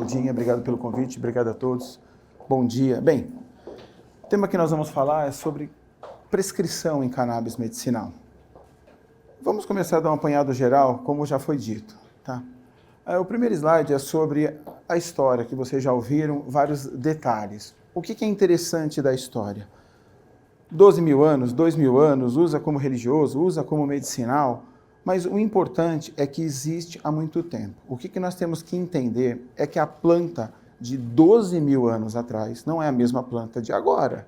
Claudinha, obrigado pelo convite, obrigado a todos. Bom dia. Bem, o tema que nós vamos falar é sobre prescrição em cannabis medicinal. Vamos começar a dar um apanhado geral, como já foi dito, tá? O primeiro slide é sobre a história, que vocês já ouviram, vários detalhes. O que é interessante da história? 12 mil anos, 2 mil anos, usa como religioso, usa como medicinal, mas o importante é que existe há muito tempo. O que nós temos que entender é que a planta de 12 mil anos atrás não é a mesma planta de agora.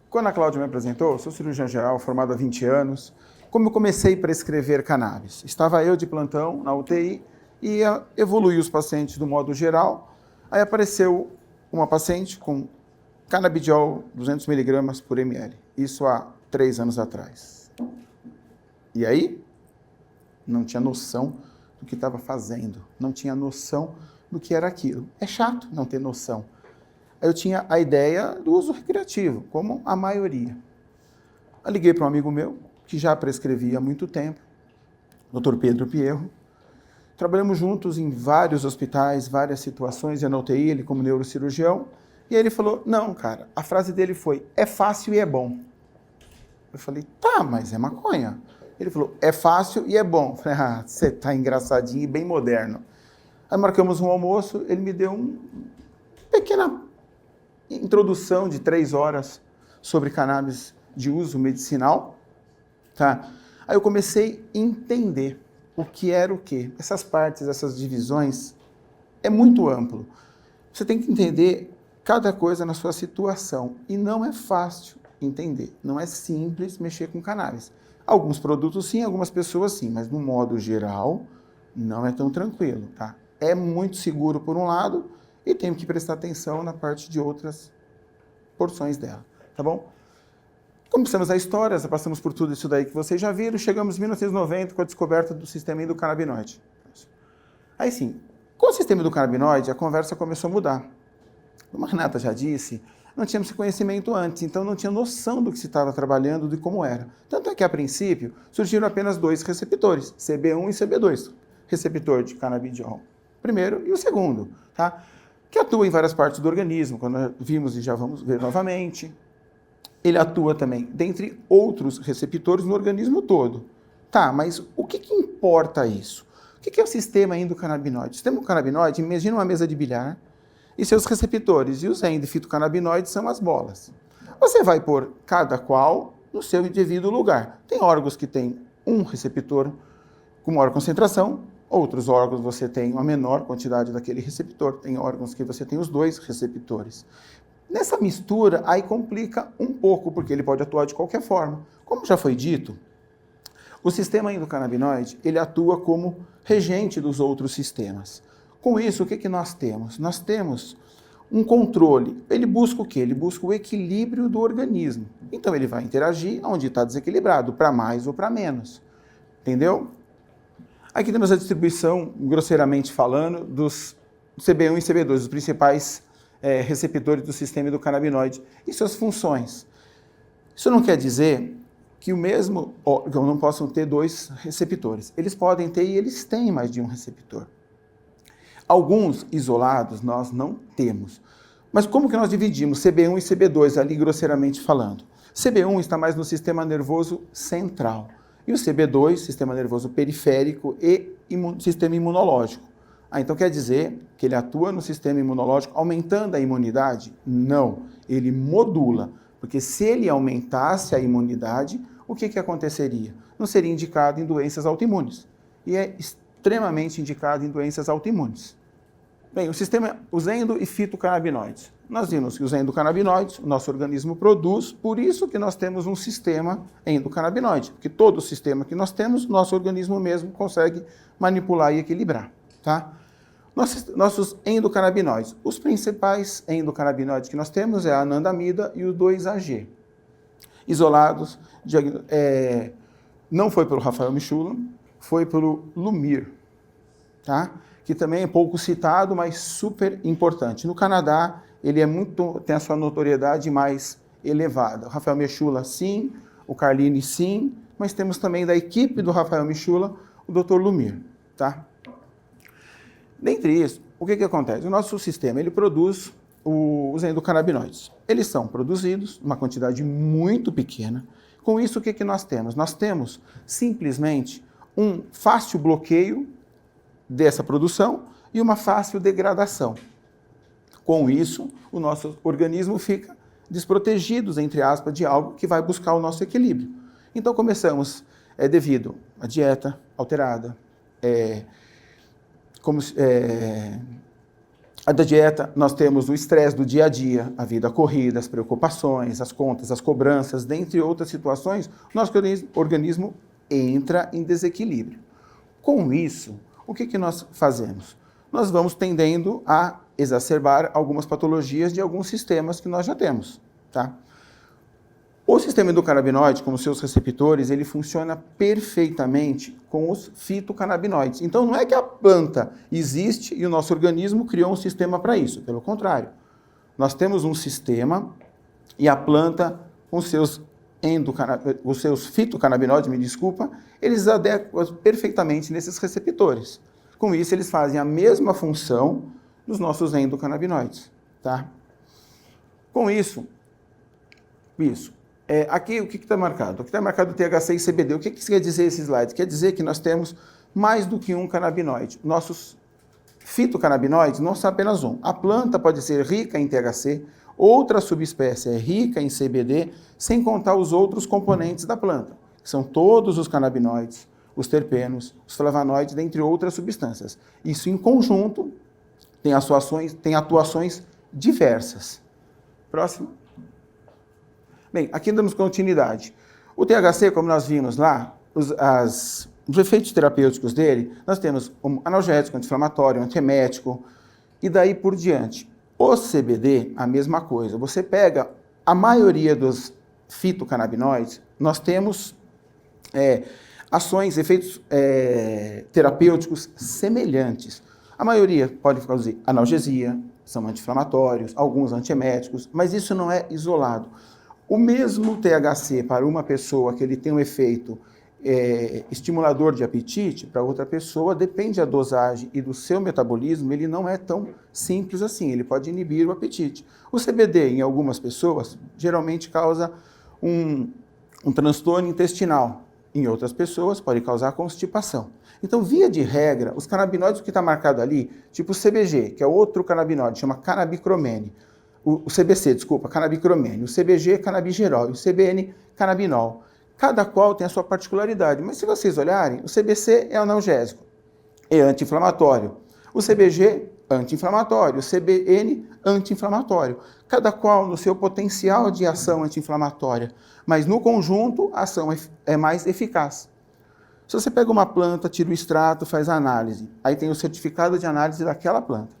Quando a Cláudia me apresentou, eu sou cirurgião geral, formado há 20 anos. Como eu comecei a prescrever cannabis? Estava eu de plantão na UTI e evoluí os pacientes do modo geral. Aí apareceu uma paciente com canabidiol 200 mg por ml. Isso há 3 anos atrás. E aí? Não tinha noção do que estava fazendo. Não tinha noção do que era aquilo. É chato não ter noção. Eu tinha a ideia do uso recreativo, como a maioria. Eu liguei para um amigo meu, que já prescrevia há muito tempo, Dr. Pedro Pierro. Trabalhamos juntos em vários hospitais, várias situações, eu na UTI, ele como neurocirurgião. E aí ele falou, não, cara, a frase dele foi, é fácil e é bom. Eu falei, tá, mas é maconha. Ele falou, é fácil e é bom. Eu falei, ah, você tá engraçadinho e bem moderno. Aí marcamos um almoço, ele me deu uma pequena introdução de 3 horas sobre cannabis de uso medicinal, tá? Aí eu comecei a entender o que era o quê. Essas partes, essas divisões, é muito amplo. Você tem que entender cada coisa na sua situação. E não é fácil entender. Não é simples mexer com cannabis. Alguns produtos sim, algumas pessoas sim, mas no modo geral, não é tão tranquilo, tá? É muito seguro por um lado e tem que prestar atenção na parte de outras porções dela, tá bom? Começamos a história, passamos por tudo isso daí que vocês já viram, chegamos em 1990 com a descoberta do sistema endocannabinoide. Aí sim, com o sistema endocannabinoide, a conversa começou a mudar. Como a Renata já disse, não tínhamos esse conhecimento antes, então não tinha noção do que se estava trabalhando, de como era. Tanto é que, a princípio, surgiram apenas 2 receptores, CB1 e CB2, receptor de canabidiol, primeiro e o segundo, tá? Que atua em várias partes do organismo, quando vimos e já vamos ver novamente. Ele atua também, dentre outros receptores, no organismo todo. Tá, mas o que importa isso? O que é o sistema endocannabinoide? O sistema endocannabinoide, imagina uma mesa de bilhar, e seus receptores, e os endofitocannabinoides são as bolas. Você vai pôr cada qual no seu devido lugar. Tem órgãos que têm um receptor com maior concentração, outros órgãos você tem uma menor quantidade daquele receptor, tem órgãos que você tem os 2 receptores. Nessa mistura, aí complica um pouco, porque ele pode atuar de qualquer forma. Como já foi dito, o sistema endocannabinoide, ele atua como regente dos outros sistemas. Com isso, o que nós temos? Nós temos um controle. Ele busca o quê? Ele busca o equilíbrio do organismo. Então, ele vai interagir onde está desequilibrado, para mais ou para menos. Entendeu? Aqui temos a distribuição, grosseiramente falando, dos CB1 e CB2, os principais receptores do sistema endocannabinoide e suas funções. Isso não quer dizer que o mesmo órgão não possam ter 2 receptores. Eles podem ter e eles têm mais de um receptor. Alguns isolados nós não temos. Mas como que nós dividimos CB1 e CB2 ali grosseiramente falando? CB1 está mais no sistema nervoso central e o CB2, sistema nervoso periférico e sistema imunológico. Então quer dizer que ele atua no sistema imunológico aumentando a imunidade? Não, ele modula, porque se ele aumentasse a imunidade, o que aconteceria? Não seria indicado em doenças autoimunes e é extremamente indicado em doenças autoimunes. Bem, os endo e fitocannabinoides. Nós vimos que os endocannabinoides, o nosso organismo produz, por isso que nós temos um sistema endocannabinoide, porque todo o sistema que nós temos, nosso organismo mesmo consegue manipular e equilibrar, tá? Nossos endocannabinoides. Os principais endocannabinoides que nós temos é a anandamida e o 2-AG. Isolados, não foi pelo Rafael Michula, foi pelo Lumir, tá? Que também é pouco citado, mas super importante. No Canadá, ele tem a sua notoriedade mais elevada. O Rafael Michula, sim, o Carline, sim, mas temos também da equipe do Rafael Michula, o Dr. Lumir, tá? Dentre isso, o que acontece? O nosso sistema, ele produz os endocannabinoides. Eles são produzidos numa quantidade muito pequena. Com isso, o que nós temos? Nós temos simplesmente um fácil bloqueio dessa produção e uma fácil degradação. Com isso, o nosso organismo fica desprotegido, entre aspas, de algo que vai buscar o nosso equilíbrio. Então, começamos, devido à dieta alterada, a da dieta, nós temos o estresse do dia a dia, a vida corrida, as preocupações, as contas, as cobranças, dentre outras situações, nosso organismo entra em desequilíbrio. Com isso, o que nós fazemos? Nós vamos tendendo a exacerbar algumas patologias de alguns sistemas que nós já temos, tá? O sistema endocannabinoide, com os seus receptores, ele funciona perfeitamente com os fitocannabinoides. Então, não é que a planta existe e o nosso organismo criou um sistema para isso. Pelo contrário, nós temos um sistema e a planta, com os seus fitocannabinoides, me desculpa, eles adequam perfeitamente nesses receptores. Com isso, eles fazem a mesma função dos nossos endocannabinoides, tá? Com isso, aqui o que está marcado? Aqui está marcado o THC e CBD. O que quer dizer esse slide? Quer dizer que nós temos mais do que um canabinoide. Nossos fitocannabinoides não são apenas um. A planta pode ser rica em THC, outra subespécie é rica em CBD, sem contar os outros componentes da planta, que são todos os canabinoides, os terpenos, os flavonoides, dentre outras substâncias. Isso em conjunto tem atuações diversas. Próximo. Bem, aqui damos continuidade. O THC, como nós vimos lá, os efeitos terapêuticos dele, nós temos um analgésico, anti-inflamatório, antiemético, e daí por diante. O CBD, a mesma coisa. Você pega a maioria dos fitocannabinoides, nós temos efeitos terapêuticos semelhantes. A maioria pode causar analgesia, são anti-inflamatórios, alguns antieméticos, mas isso não é isolado. O mesmo THC para uma pessoa que ele tem um efeito estimulador de apetite, para outra pessoa, depende da dosagem e do seu metabolismo, ele não é tão simples assim, ele pode inibir o apetite. O CBD, em algumas pessoas, geralmente causa um transtorno intestinal. Em outras pessoas, pode causar constipação. Então, via de regra, os canabinoides que está marcado ali, tipo o CBG, que é outro canabinoide, chama canabicromene, o CBC, desculpa, canabicromene, o CBG, canabigerol, e o CBN, canabinol. Cada qual tem a sua particularidade, mas se vocês olharem, o CBC é analgésico, é anti-inflamatório. O CBG, anti-inflamatório. O CBN, anti-inflamatório. Cada qual no seu potencial de ação anti-inflamatória, mas no conjunto a ação é mais eficaz. Se você pega uma planta, tira o extrato, faz a análise, aí tem o certificado de análise daquela planta.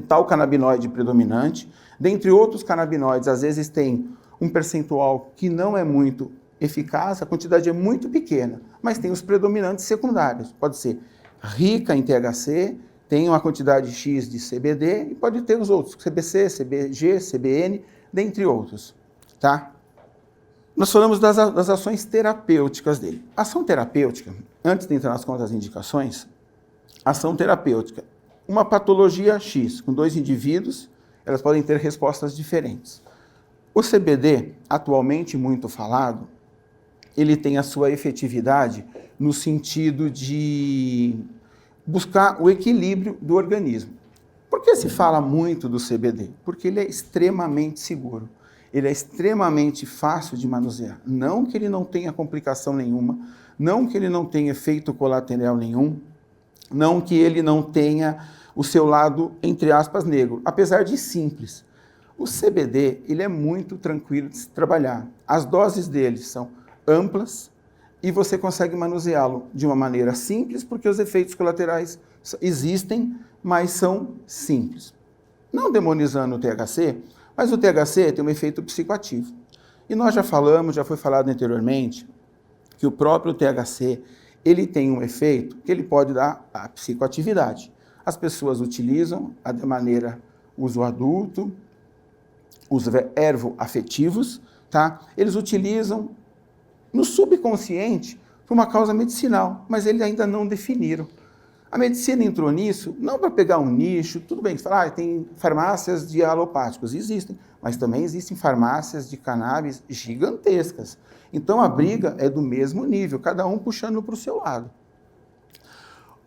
Tal canabinoide predominante, dentre outros canabinoides, às vezes tem um percentual que não é muito eficaz, a quantidade é muito pequena, mas tem os predominantes secundários. Pode ser rica em THC, tem uma quantidade X de CBD e pode ter os outros, CBC, CBG, CBN, dentre outros, tá? Nós falamos das ações terapêuticas dele. Ação terapêutica, antes de entrar nas contas indicações, ação terapêutica. Uma patologia X, com 2 indivíduos, elas podem ter respostas diferentes. O CBD, atualmente muito falado, ele tem a sua efetividade no sentido de buscar o equilíbrio do organismo. Por que se fala muito do CBD? Porque ele é extremamente seguro. Ele é extremamente fácil de manusear. Não que ele não tenha complicação nenhuma, não que ele não tenha efeito colateral nenhum, não que ele não tenha o seu lado, entre aspas, negro, apesar de simples. O CBD, ele é muito tranquilo de se trabalhar. As doses dele são amplas e você consegue manuseá-lo de uma maneira simples, porque os efeitos colaterais existem, mas são simples. Não demonizando o THC, mas o THC tem um efeito psicoativo. E nós já falamos, já foi falado anteriormente, que o próprio THC, ele tem um efeito que ele pode dar a psicoatividade. As pessoas utilizam de maneira uso adulto, os ervoafetivos, tá? Eles utilizam no subconsciente por uma causa medicinal, mas eles ainda não definiram. A medicina entrou nisso não para pegar um nicho, tudo bem, você fala, tem farmácias de alopáticos, existem, mas também existem farmácias de cannabis gigantescas. Então a briga é do mesmo nível, cada um puxando para o seu lado.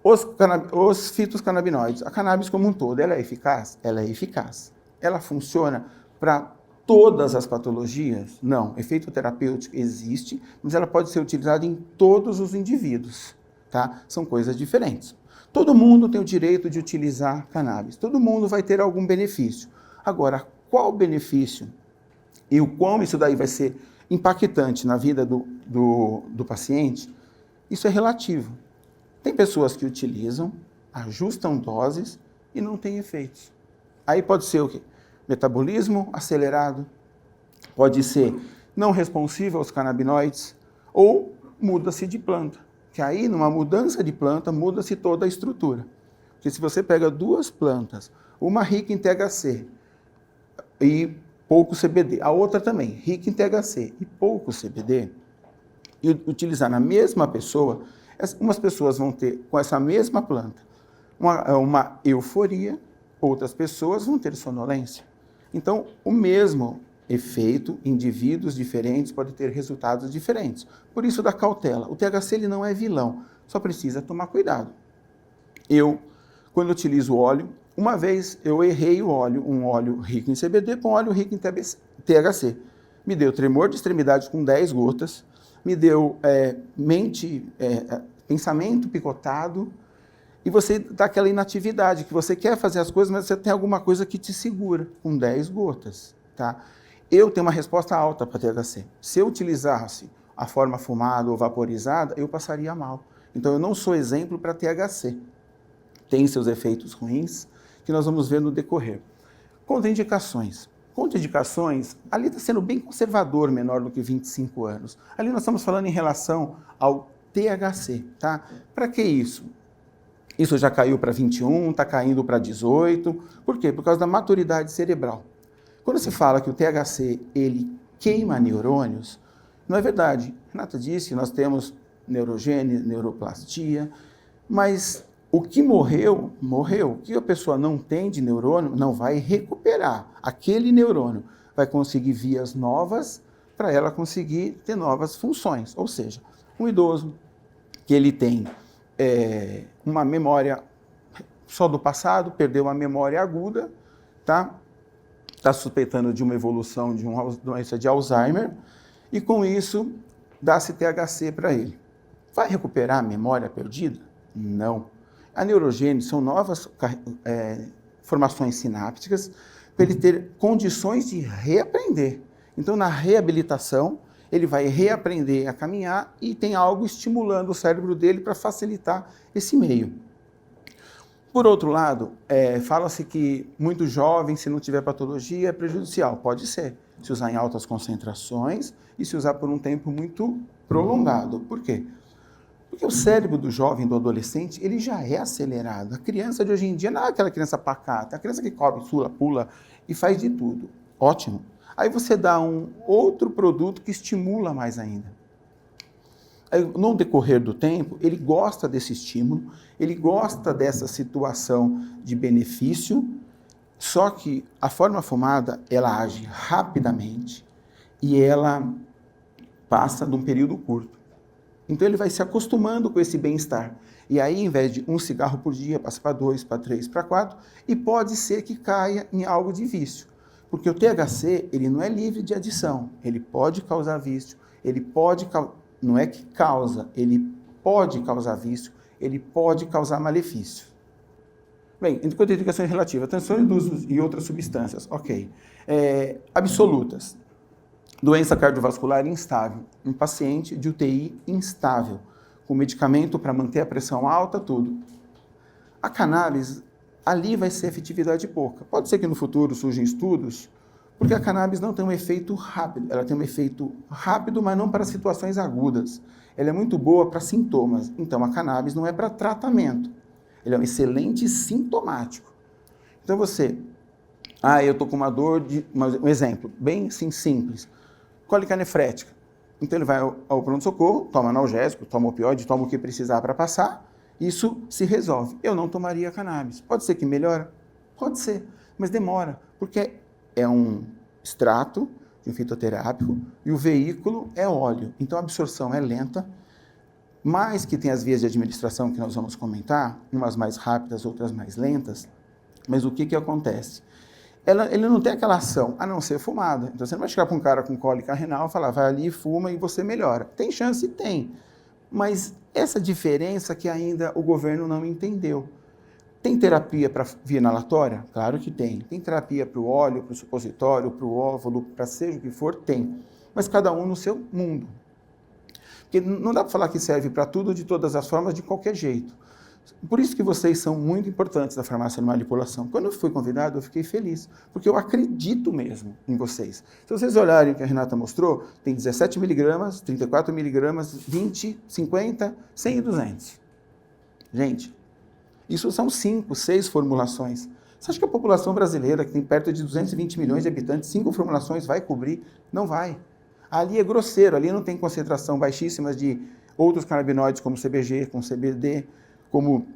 Os fitocannabinoides, a cannabis como um todo, ela é eficaz? Ela é eficaz. Ela funciona para todas as patologias? Não. Efeito terapêutico existe, mas ela pode ser utilizada em todos os indivíduos, tá? São coisas diferentes. Todo mundo tem o direito de utilizar cannabis. Todo mundo vai ter algum benefício. Agora, qual benefício e o quão isso daí vai ser impactante na vida do paciente, isso é relativo. Tem pessoas que utilizam, ajustam doses e não tem efeitos. Aí pode ser o quê? Metabolismo acelerado, pode ser não responsivo aos canabinoides, ou muda-se de planta. Que aí, numa mudança de planta, muda-se toda a estrutura. Porque se você pega duas plantas, uma rica em THC e pouco CBD, a outra também, rica em THC e pouco CBD, e utilizar na mesma pessoa, umas pessoas vão ter, com essa mesma planta, uma euforia, outras pessoas vão ter sonolência. Então, o mesmo efeito, indivíduos diferentes podem ter resultados diferentes. Por isso, da cautela. O THC ele não é vilão, só precisa tomar cuidado. Quando utilizo óleo, uma vez eu errei o óleo, um óleo rico em CBD com óleo rico em THC. Me deu tremor de extremidade com 10 gotas, me deu pensamento picotado, e você dá aquela inatividade, que você quer fazer as coisas, mas você tem alguma coisa que te segura, com 10 gotas, tá? Eu tenho uma resposta alta para THC. Se eu utilizasse a forma fumada ou vaporizada, eu passaria mal. Então eu não sou exemplo para THC. Tem seus efeitos ruins, que nós vamos ver no decorrer. Contraindicações. Contraindicações, ali está sendo bem conservador, menor do que 25 anos. Ali nós estamos falando em relação ao THC, tá? Para que isso? Isso já caiu para 21, está caindo para 18. Por quê? Por causa da maturidade cerebral. Quando se fala que o THC, ele queima neurônios, não é verdade. Renata disse, nós temos neurogênese, neuroplastia, mas o que morreu, morreu. O que a pessoa não tem de neurônio, não vai recuperar. Aquele neurônio vai conseguir vias novas para ela conseguir ter novas funções. Ou seja, um idoso que ele tem uma memória só do passado, perdeu uma memória aguda, tá? Está suspeitando de uma evolução de uma doença de Alzheimer, e com isso dá-se THC para ele. Vai recuperar a memória perdida? Não. A neurogênese são novas formações sinápticas para ele ter condições de reaprender. Então, na reabilitação, ele vai reaprender a caminhar e tem algo estimulando o cérebro dele para facilitar esse meio. Por outro lado, fala-se que muito jovem, se não tiver patologia, é prejudicial. Pode ser, se usar em altas concentrações e se usar por um tempo muito prolongado. Por quê? Porque o cérebro do jovem, do adolescente, ele já é acelerado. A criança de hoje em dia não é aquela criança pacata, é a criança que corre, pula e faz de tudo. Ótimo. Aí você dá um outro produto que estimula mais ainda. Aí, no decorrer do tempo, ele gosta desse estímulo, ele gosta dessa situação de benefício, só que a forma fumada, ela age rapidamente e ela passa num período curto. Então ele vai se acostumando com esse bem-estar. E aí, em vez de um cigarro por dia, passa para 2, para 3, para 4, e pode ser que caia em algo de vício. Porque o THC, ele não é livre de adição, ele pode causar vício, não é que causa, ele pode causar vício, ele pode causar malefício. Bem, contraindicações relativas, transtorno de uso e outras substâncias, ok. Absolutas, doença cardiovascular instável, um paciente de UTI instável, com medicamento para manter a pressão alta, tudo. A cannabis, ali vai ser efetividade pouca. Pode ser que no futuro surjam estudos, porque a cannabis não tem um efeito rápido. Ela tem um efeito rápido, mas não para situações agudas. Ela é muito boa para sintomas. Então, a cannabis não é para tratamento. Ele é um excelente sintomático. Então, eu estou com uma dor um exemplo, bem assim, simples. Cólica nefrética. Então, ele vai ao pronto-socorro, toma analgésico, toma opioide, toma o que precisar para passar, Isso se resolve. Eu não tomaria cannabis. Pode ser que melhore? Pode ser, mas demora, porque é um extrato de um fitoterápico e o veículo é óleo. Então a absorção é lenta, mais que tem as vias de administração que nós vamos comentar, umas mais rápidas, outras mais lentas, mas o que acontece? Ele não tem aquela ação, a não ser fumada. Então você não vai chegar para um cara com cólica renal e falar, vai ali, fuma e você melhora. Tem chance? Tem. Mas essa diferença que ainda o governo não entendeu. Tem terapia para via inalatória? Claro que tem. Tem terapia para o óleo, para o supositório, para o óvulo, para seja o que for? Tem. Mas cada um no seu mundo. Porque não dá para falar que serve para tudo, de todas as formas, de qualquer jeito. Por isso que vocês são muito importantes da farmácia de manipulação. Quando eu fui convidado, eu fiquei feliz, porque eu acredito mesmo em vocês. Se vocês olharem o que a Renata mostrou, tem 17 miligramas, 34 miligramas, 20, 50, 100 e 200. Gente, isso são 5, 6 formulações. Você acha que a população brasileira, que tem perto de 220 milhões de habitantes, 5 formulações vai cobrir? Não vai. Ali é grosseiro, ali não tem concentração baixíssima de outros canabinoides como CBG, como CBD, como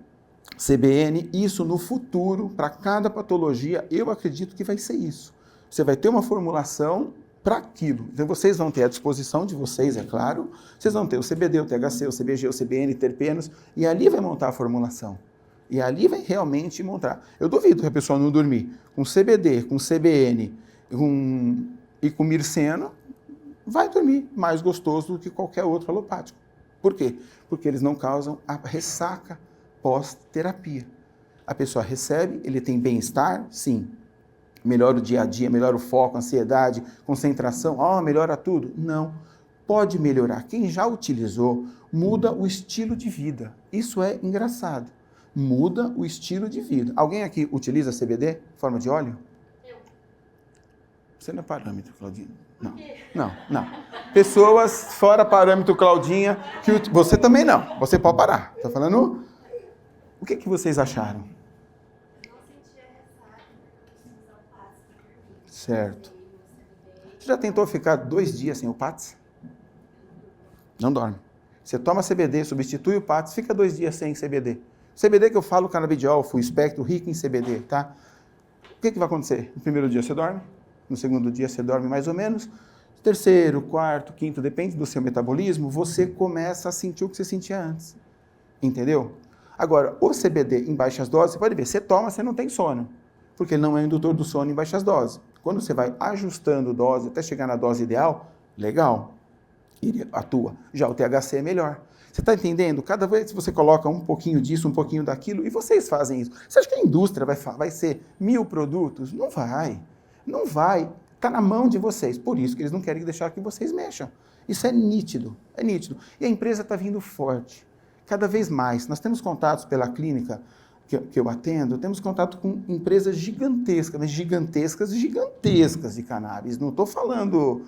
CBN. Isso no futuro, para cada patologia, eu acredito que vai ser isso. Você vai ter uma formulação para aquilo. Então vocês vão ter à disposição de vocês, é claro, vocês vão ter o CBD, o THC, o CBG, o CBN, terpenos, e ali vai montar a formulação. E ali vai realmente montar. Eu duvido que a pessoa não dormir com CBD, com CBN e com mirceno, vai dormir mais gostoso do que qualquer outro alopático. Por quê? Porque eles não causam a ressaca pós-terapia. A pessoa recebe, ele tem bem-estar? Sim. Melhora o dia a dia, melhora o foco, ansiedade, concentração, melhora tudo? Não. Pode melhorar. Quem já utilizou, muda o estilo de vida. Isso é engraçado. Muda o estilo de vida. Alguém aqui utiliza CBD, forma de óleo? Eu. Você não é parâmetro, Claudinha. Não. Pessoas fora parâmetro, Claudinha, que você também não. Você pode parar. Estou falando... O que vocês acharam? Não sentia ressaca, usar o passe. Certo. Você já tentou ficar 2 dias sem o PATS? Não dorme. Você toma CBD, substitui o PATS, fica 2 dias sem CBD. CBD que eu falo, canabidiol, full espectro, rico em CBD, tá? O que vai acontecer? No primeiro dia você dorme, no segundo dia você dorme mais ou menos, terceiro, quarto, quinto, depende do seu metabolismo, você começa a sentir o que você sentia antes. Entendeu? Agora, o CBD em baixas doses, você pode ver, você toma, você não tem sono, porque ele não é indutor do sono em baixas doses. Quando você vai ajustando dose até chegar na dose ideal, legal, ele atua. Já o THC é melhor. Você está entendendo? Cada vez que você coloca um pouquinho disso, um pouquinho daquilo, e vocês fazem isso. Você acha que a indústria vai ser 1000 produtos? Não vai. Não vai. Está na mão de vocês. Por isso que eles não querem deixar que vocês mexam. Isso é nítido. É nítido. E a empresa está vindo forte. Cada vez mais. Nós temos contatos pela clínica que eu atendo, temos contato com empresas gigantescas, mas gigantescas de cannabis. Não estou falando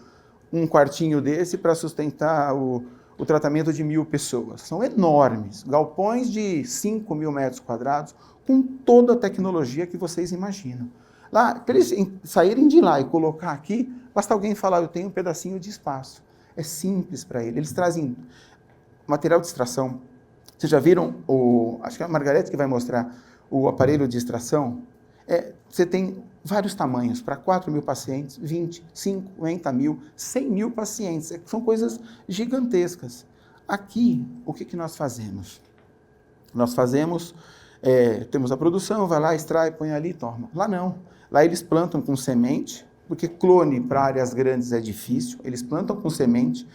um quartinho desse para sustentar o tratamento de 1000 pessoas. São enormes, galpões de 5.000 metros quadrados, com toda a tecnologia que vocês imaginam. Lá, para eles saírem de lá e colocar aqui, basta alguém falar, eu tenho um pedacinho de espaço. É simples para ele. Eles trazem material de extração. Vocês já viram, acho que é a Margarete que vai mostrar o aparelho de extração? Você tem vários tamanhos, para 4.000 pacientes, 20, 50 mil, 100 mil pacientes. São coisas gigantescas. Aqui, o que nós fazemos? Nós fazemos, temos a produção, vai lá, extrai, põe ali e toma. Lá não. Lá eles plantam com semente, porque clone para áreas grandes é difícil, eles plantam com semente,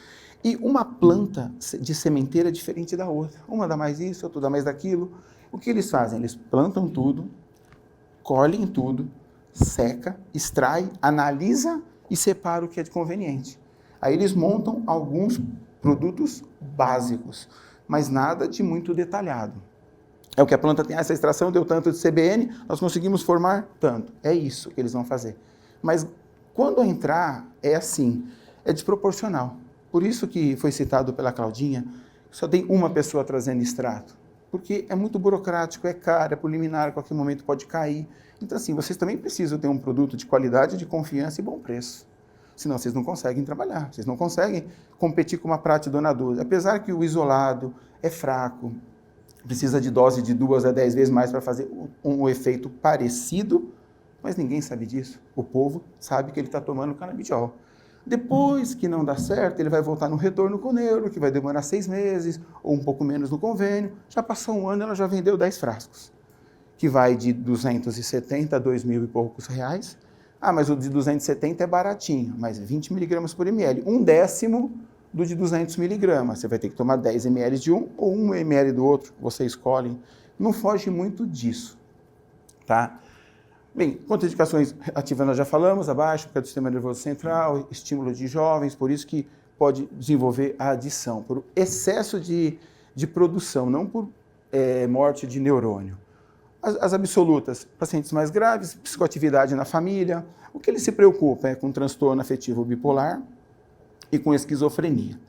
e uma planta de sementeira é diferente da outra. Uma dá mais isso, outra dá mais daquilo. O que eles fazem? Eles plantam tudo, colhem tudo, seca, extrai, analisa e separa o que é de conveniente. Aí eles montam alguns produtos básicos, mas nada de muito detalhado. É o que a planta tem, essa extração deu tanto de CBN, nós conseguimos formar tanto. É isso que eles vão fazer. Mas quando entrar, é assim, é desproporcional. Por isso que foi citado pela Claudinha, só tem uma pessoa trazendo extrato. Porque é muito burocrático, é caro, é por liminar, a qualquer momento pode cair. Então, assim, vocês também precisam ter um produto de qualidade, de confiança e bom preço. Senão vocês não conseguem trabalhar, vocês não conseguem competir com uma Prate Dona 12. Apesar que o isolado é fraco, precisa de dose de 2 a 10 vezes mais para fazer um efeito parecido, mas ninguém sabe disso. O povo sabe que ele está tomando canabidiol. Depois que não dá certo, ele vai voltar no retorno com o neuro, que vai demorar 6 meses, ou um pouco menos no convênio. Já passou um ano, ela já vendeu 10 frascos, que vai de 270 a 2 mil e poucos reais. Ah, mas o de 270 é baratinho, mas é 20 miligramas por ml. 1/10 do de 200 miligramas. Você vai ter que tomar 10 ml de um ou 1 ml do outro, você escolhe. Não foge muito disso, tá? Bem, contraindicações ativas nós já falamos, abaixo, porque é do sistema nervoso central, estímulo de jovens, por isso que pode desenvolver a adição, por excesso de produção, não por morte de neurônio. As absolutas, pacientes mais graves, psicoatividade na família, o que ele se preocupa é com transtorno afetivo bipolar e com esquizofrenia.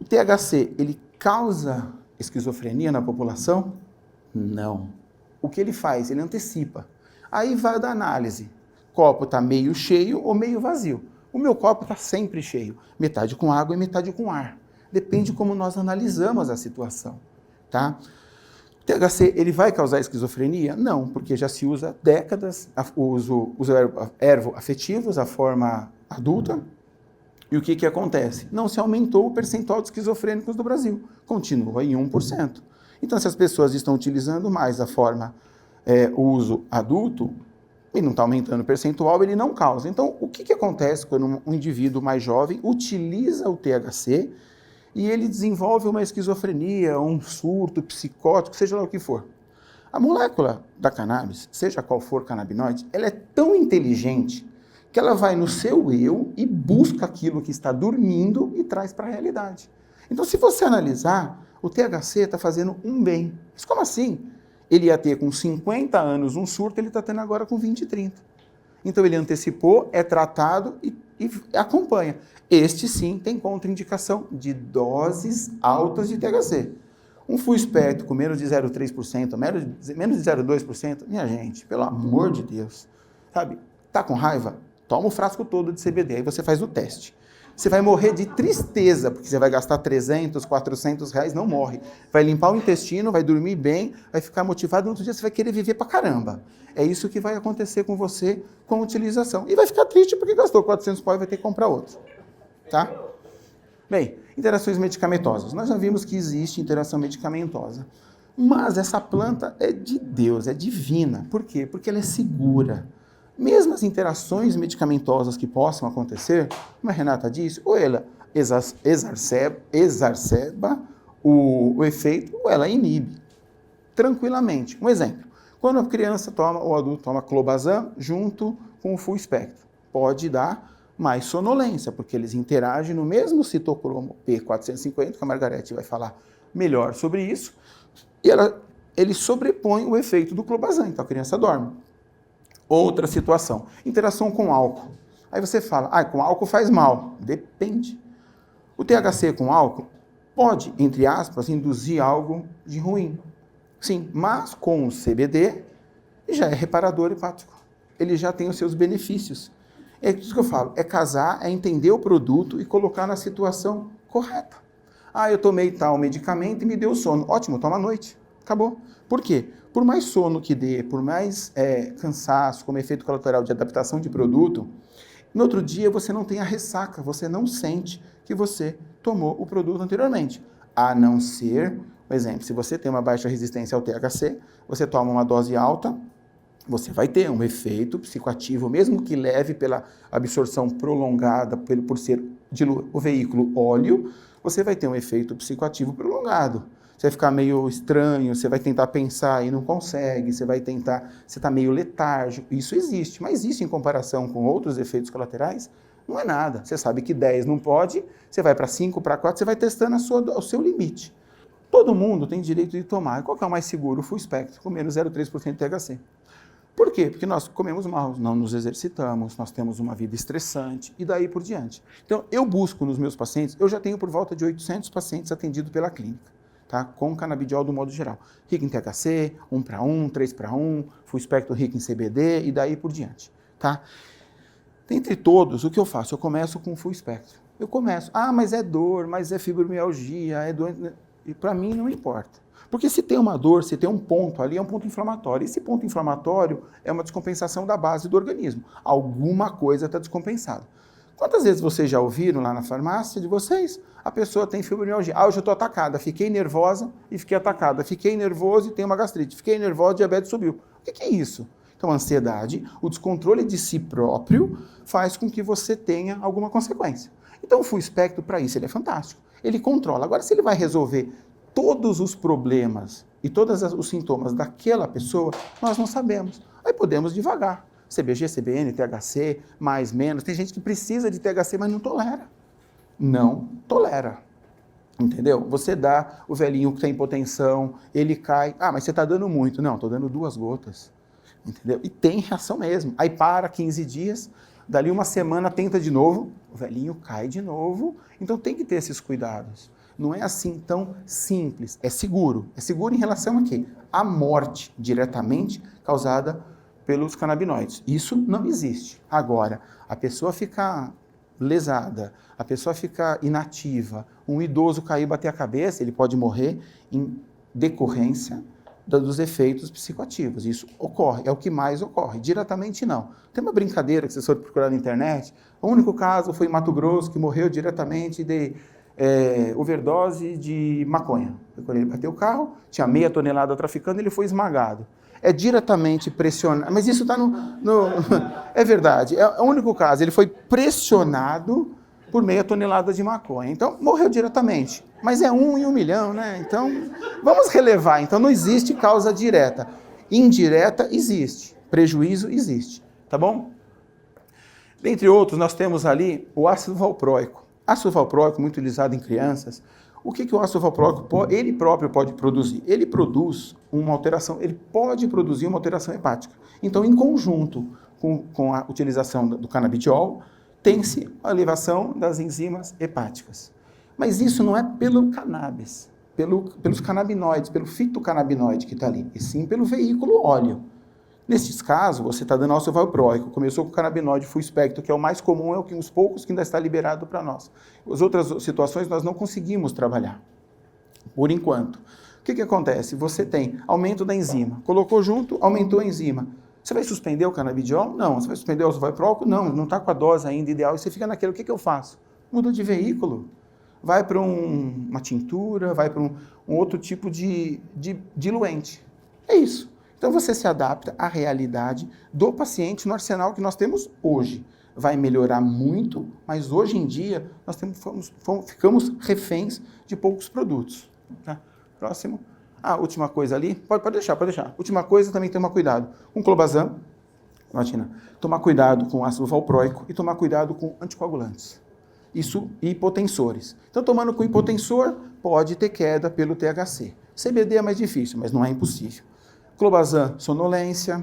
O THC, ele causa esquizofrenia na população? Não. O que ele faz? Ele antecipa. Aí vai da análise. Copo está meio cheio ou meio vazio. O meu copo está sempre cheio. Metade com água e metade com ar. Depende de como nós analisamos a situação, tá? O THC, ele vai causar esquizofrenia? Não, porque já se usa há décadas os ervoafetivos, a forma adulta. E o que acontece? Não se aumentou o percentual de esquizofrênicos do Brasil. Continua em 1%. Então, se as pessoas estão utilizando mais a forma o uso adulto, e não está aumentando o percentual, ele não causa. Então, o que acontece quando um indivíduo mais jovem utiliza o THC e ele desenvolve uma esquizofrenia, um surto psicótico, seja lá o que for? A molécula da cannabis, seja qual for canabinoide, ela é tão inteligente que ela vai no seu eu e busca aquilo que está dormindo e traz para a realidade. Então, se você analisar, o THC está fazendo um bem. Mas como assim? Ele ia ter com 50 anos um surto, ele está tendo agora com 20 e 30. Então ele antecipou, é tratado e acompanha. Este sim tem contraindicação de doses altas de THC. Um full espectro com menos de 0,3%, menos de 0,2%, minha gente, pelo amor de Deus, sabe? Tá com raiva? Toma o frasco todo de CBD, aí você faz o teste. Você vai morrer de tristeza, porque você vai gastar 300, 400 reais, não morre. Vai limpar o intestino, vai dormir bem, vai ficar motivado, no outro dia você vai querer viver pra caramba. É isso que vai acontecer com você com a utilização. E vai ficar triste porque gastou 400 pau e vai ter que comprar outro. Tá? Bem, interações medicamentosas. Nós já vimos que existe interação medicamentosa. Mas essa planta é de Deus, é divina. Por quê? Porque ela é segura. Mesmo as interações medicamentosas que possam acontecer, como a Renata disse, ou ela exacerba o efeito, ou ela inibe tranquilamente. Um exemplo, quando a criança toma, ou o adulto toma clobazam junto com o full espectro, pode dar mais sonolência, porque eles interagem no mesmo citocromo P450, que a Margarete vai falar melhor sobre isso, e ele sobrepõe o efeito do clobazam, então a criança dorme. Outra situação, interação com álcool. Aí você fala, com álcool faz mal. Depende. O THC com álcool pode, entre aspas, induzir algo de ruim. Sim, mas com o CBD já é reparador hepático. Ele já tem os seus benefícios. É isso que eu falo, é casar, é entender o produto e colocar na situação correta. Eu tomei tal medicamento e me deu sono. Ótimo, toma à noite. Acabou. Por quê? Por mais sono que dê, por mais cansaço, como efeito colateral de adaptação de produto, no outro dia você não tem a ressaca, você não sente que você tomou o produto anteriormente. A não ser, por exemplo, se você tem uma baixa resistência ao THC, você toma uma dose alta, você vai ter um efeito psicoativo, mesmo que leve pela absorção prolongada, por ser o veículo óleo, você vai ter um efeito psicoativo prolongado. Você vai ficar meio estranho, você vai tentar pensar e não consegue, você está meio letárgico. Isso existe, mas isso em comparação com outros efeitos colaterais, não é nada. Você sabe que 10 não pode, você vai para 5, para 4, você vai testando o seu limite. Todo mundo tem direito de tomar. Qual que é o mais seguro? O full espectro, com menos 0,3% de THC. Por quê? Porque nós comemos mal, não nos exercitamos, nós temos uma vida estressante e daí por diante. Então, eu busco nos meus pacientes, eu já tenho por volta de 800 pacientes atendidos pela clínica. Tá? Com canabidiol do modo geral. Rico em THC, 1 para 1, 3 para 1, full espectro rico em CBD e daí por diante. Tá? Dentre todos, o que eu faço? Eu começo com full espectro. Eu começo, mas é dor, mas é fibromialgia, é doença. E para mim não importa. Porque se tem uma dor, se tem um ponto ali, é um ponto inflamatório. Esse ponto inflamatório é uma descompensação da base do organismo. Alguma coisa está descompensada. Quantas vezes vocês já ouviram lá na farmácia de vocês? A pessoa tem fibromialgia. Ah, hoje eu estou atacada. Fiquei nervosa e fiquei atacada. Fiquei nervoso e tenho uma gastrite. Fiquei nervosa e diabetes subiu. O que é isso? Então, a ansiedade, o descontrole de si próprio, faz com que você tenha alguma consequência. Então, o full espectro, para isso, ele é fantástico. Ele controla. Agora, se ele vai resolver todos os problemas e todos os sintomas daquela pessoa, nós não sabemos. Aí podemos devagar. CBG, CBN, THC, mais, menos. Tem gente que precisa de THC, mas não tolera. Não tolera. Entendeu? Você dá o velhinho que tem hipotensão, ele cai. Ah, mas você está dando muito. Não, estou dando 2 gotas. Entendeu? E tem reação mesmo. Aí para 15 dias, dali uma semana tenta de novo, o velhinho cai de novo. Então tem que ter esses cuidados. Não é assim tão simples. É seguro. É seguro em relação a quê? A morte diretamente causada pelos canabinoides. Isso não existe. Agora, a pessoa ficar lesada, a pessoa ficar inativa, um idoso cair e bater a cabeça, ele pode morrer em decorrência dos efeitos psicoativos. Isso ocorre, é o que mais ocorre. Diretamente não. Tem uma brincadeira que vocês foram procurar na internet. O único caso foi em Mato Grosso, que morreu diretamente de overdose de maconha. Quando ele bateu o carro, tinha meia tonelada traficando, ele foi esmagado. É diretamente pressionado, mas isso está é verdade, é o único caso, ele foi pressionado por meia tonelada de maconha, então morreu diretamente, mas é 1 em 1 milhão, né? Então, vamos relevar, então não existe causa direta, indireta existe, prejuízo existe, tá bom? Dentre outros, nós temos ali o ácido valproico. Ácido valproico, muito utilizado em crianças. O que o ácido valproico ele próprio pode produzir? Ele produz uma alteração, ele pode produzir uma alteração hepática. Então, em conjunto com a utilização do canabidiol, tem-se a elevação das enzimas hepáticas. Mas isso não é pelo cannabis, pelos canabinoides, pelo fitocannabinoide que está ali, e sim pelo veículo óleo. Nesses casos, você está dando ácido valproico, começou com o canabinoide full espectro, que é o mais comum, é os poucos que ainda está liberado para nós. As outras situações nós não conseguimos trabalhar, por enquanto. O que acontece? Você tem aumento da enzima, colocou junto, aumentou a enzima. Você vai suspender o canabidiol? Não. Você vai suspender o ácido valproico? Não está com a dose ainda ideal, e você fica naquilo. O que eu faço? Muda de veículo. Vai para uma tintura, vai para um outro tipo de diluente. É isso. Então, você se adapta à realidade do paciente no arsenal que nós temos hoje. Vai melhorar muito, mas hoje em dia nós ficamos reféns de poucos produtos. Tá? Próximo. Última coisa ali. Pode deixar. Última coisa, também tomar cuidado com clobazam. Imagina. Tomar cuidado com ácido valproico e tomar cuidado com anticoagulantes. Isso e hipotensores. Então, tomando com hipotensor, pode ter queda pelo THC. CBD é mais difícil, mas não é impossível. Clobazam, sonolência,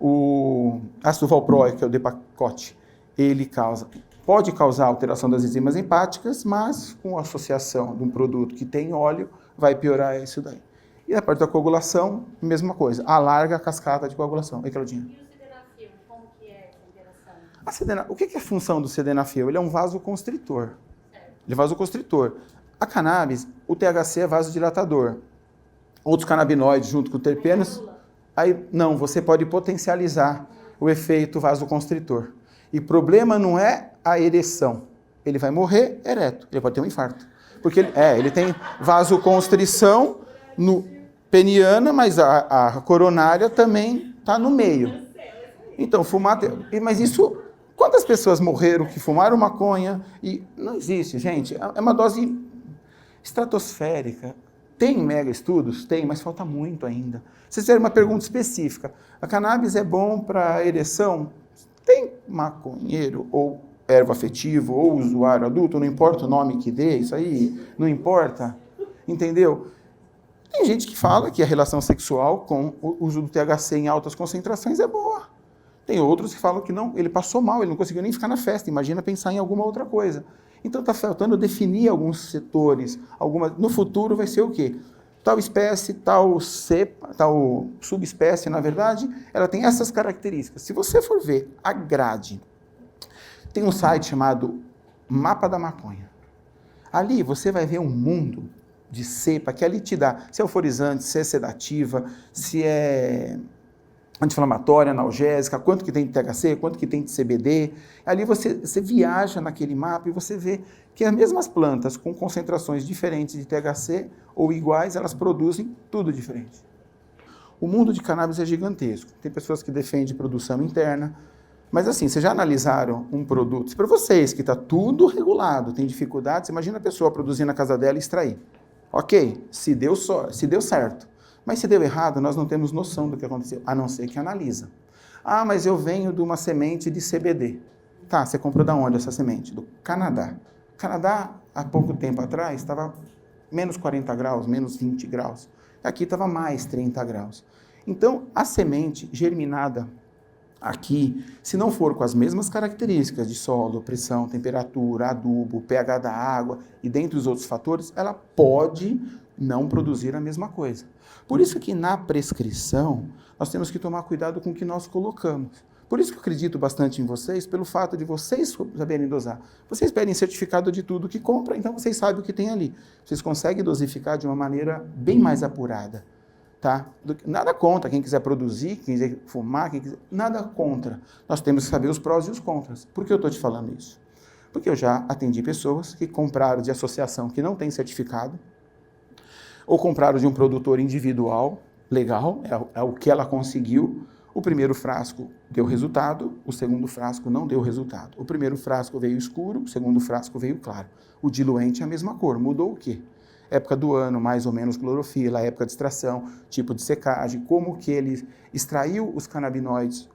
o ácido valproico, que é o Depakote, ele pode causar alteração das enzimas hepáticas, mas com a associação de um produto que tem óleo, vai piorar isso daí. E a parte da coagulação, mesma coisa, alarga a cascata de coagulação. Oi, Claudinha. E o sildenafil, como que é essa interação? O que é a função do sildenafil? Ele é um vasoconstritor. Ele é vasoconstritor. A cannabis, o THC é vasodilatador. Outros canabinoides junto com terpenos, aí não, você pode potencializar o efeito vasoconstritor. E o problema não é a ereção. Ele vai morrer ereto, ele pode ter um infarto. Porque ele tem vasoconstrição peniana, mas a coronária também está no meio. Então, fumar... Mas isso... Quantas pessoas morreram que fumaram maconha? E não existe, gente. É uma dose estratosférica. Tem mega estudos? Tem, mas falta muito ainda. Se vocês tiverem uma pergunta específica, a cannabis é bom para ereção? Tem maconheiro ou ervo afetivo ou usuário adulto, não importa o nome que dê, isso aí não importa, entendeu? Tem gente que fala que a relação sexual com o uso do THC em altas concentrações é boa. Tem outros que falam que não, ele passou mal, ele não conseguiu nem ficar na festa, imagina pensar em alguma outra coisa. Então está faltando definir alguns setores, no futuro vai ser o quê? Tal espécie, tal subespécie, na verdade, ela tem essas características. Se você for ver a grade, tem um site chamado Mapa da Maconha. Ali você vai ver um mundo de cepa que ali te dá, se é euforizante, se é sedativa, se é anti-inflamatória, analgésica, quanto que tem de THC, quanto que tem de CBD. Ali você viaja naquele mapa e você vê que as mesmas plantas com concentrações diferentes de THC ou iguais, elas produzem tudo diferente. O mundo de cannabis é gigantesco. Tem pessoas que defendem produção interna, mas assim, vocês já analisaram um produto? Para vocês que está tudo regulado, tem dificuldades, imagina a pessoa produzir na casa dela e extrair. Ok, se deu certo. Mas se deu errado, nós não temos noção do que aconteceu, a não ser que analisa. Ah, mas eu venho de uma semente de CBD. Tá, você comprou da onde essa semente? Do Canadá. O Canadá, há pouco tempo atrás, estava menos 40 graus, menos 20 graus. Aqui estava mais 30 graus. Então, a semente germinada aqui, se não for com as mesmas características de solo, pressão, temperatura, adubo, pH da água e dentre os outros fatores, ela pode não produzir a mesma coisa. Por isso que na prescrição, nós temos que tomar cuidado com o que nós colocamos. Por isso que eu acredito bastante em vocês, pelo fato de vocês saberem dosar. Vocês pedem certificado de tudo que compra, então vocês sabem o que tem ali. Vocês conseguem dosificar de uma maneira bem mais apurada. Tá? Nada contra quem quiser produzir, quem quiser fumar, nada contra. Nós temos que saber os prós e os contras. Por que eu estou te falando isso? Porque eu já atendi pessoas que compraram de associação que não tem certificado, ou compraram de um produtor individual, legal, é o que ela conseguiu. O primeiro frasco deu resultado, o segundo frasco não deu resultado. O primeiro frasco veio escuro, o segundo frasco veio claro. O diluente é a mesma cor, mudou o quê? Época do ano, mais ou menos clorofila, época de extração, tipo de secagem, como que ele extraiu os canabinoides